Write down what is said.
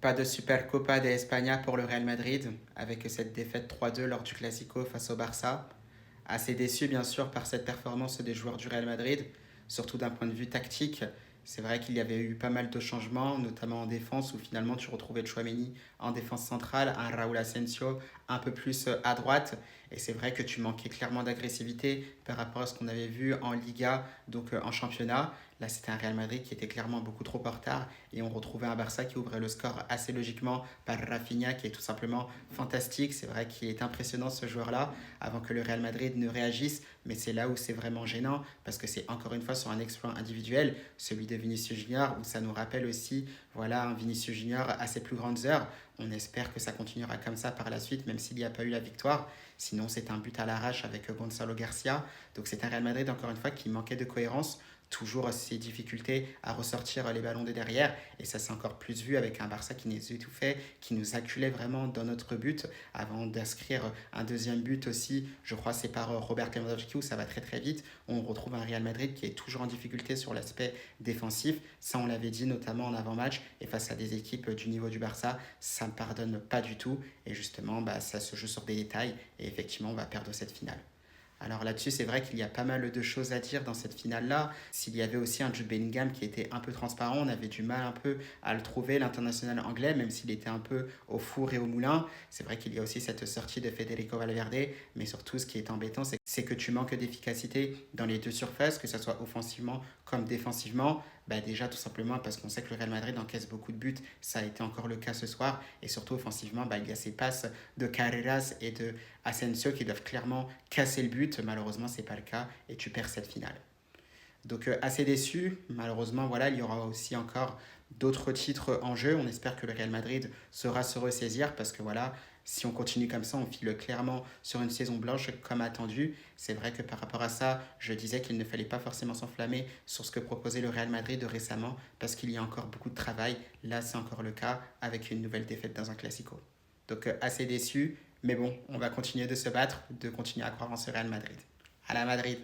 Pas de Supercopa de España pour le Real Madrid, avec cette défaite 3-2 lors du Classico face au Barça. Assez déçu bien sûr par cette performance des joueurs du Real Madrid, surtout d'un point de vue tactique. C'est vrai qu'il y avait eu pas mal de changements, notamment en défense, où finalement tu retrouvais Chouameni en défense centrale, un Raúl Asensio un peu plus à droite. Et c'est vrai que tu manquais clairement d'agressivité par rapport à ce qu'on avait vu en Liga, donc en championnat. Là, c'était un Real Madrid qui était clairement beaucoup trop en retard et on retrouvait un Barça qui ouvrait le score assez logiquement par Rafinha qui est tout simplement fantastique. C'est vrai qu'il est impressionnant ce joueur-là avant que le Real Madrid ne réagisse, mais c'est là où c'est vraiment gênant parce que c'est encore une fois sur un exploit individuel, celui de Vinicius Junior, où ça nous rappelle aussi voilà, un Vinicius Junior à ses plus grandes heures. On espère que ça continuera comme ça par la suite, même s'il n'y a pas eu la victoire. Sinon, c'est un but à l'arrache avec Gonzalo Garcia. Donc c'est un Real Madrid, encore une fois, qui manquait de cohérence, toujours ses difficultés à ressortir les ballons de derrière. Et ça s'est encore plus vu avec un Barça qui nous étouffait, qui nous acculait vraiment dans notre but avant d'inscrire un deuxième but aussi. Je crois c'est par Robert Lewandowski où ça va très très vite. On retrouve un Real Madrid qui est toujours en difficulté sur l'aspect défensif. Ça, on l'avait dit notamment en avant-match. Et face à des équipes du niveau du Barça, ça ne pardonne pas du tout. Et justement, ça se joue sur des détails. Et effectivement, on va perdre cette finale. Alors là-dessus, c'est vrai qu'il y a pas mal de choses à dire dans cette finale-là. S'il y avait aussi un Jude Bellingham qui était un peu transparent, on avait du mal un peu à le trouver, l'international anglais, même s'il était un peu au four et au moulin. C'est vrai qu'il y a aussi cette sortie de Federico Valverde, mais surtout ce qui est embêtant, c'est que tu manques d'efficacité dans les deux surfaces, que ce soit offensivement comme défensivement. Déjà tout simplement parce qu'on sait que le Real Madrid encaisse beaucoup de buts, ça a été encore le cas ce soir, et surtout offensivement, il y a ces passes de Carreras et de Asensio qui doivent clairement casser le but. Malheureusement, c'est pas le cas et tu perds cette finale. Donc assez déçu. Malheureusement, voilà, il y aura aussi encore d'autres titres en jeu. On espère que le Real Madrid saura se ressaisir parce que voilà, si on continue comme ça, on file clairement sur une saison blanche comme attendu. C'est vrai que par rapport à ça, je disais qu'il ne fallait pas forcément s'enflammer sur ce que proposait le Real Madrid récemment parce qu'il y a encore beaucoup de travail. Là, c'est encore le cas avec une nouvelle défaite dans un classico. Donc assez déçu, mais bon, on va continuer de se battre, de continuer à croire en ce Real Madrid. À la Madrid.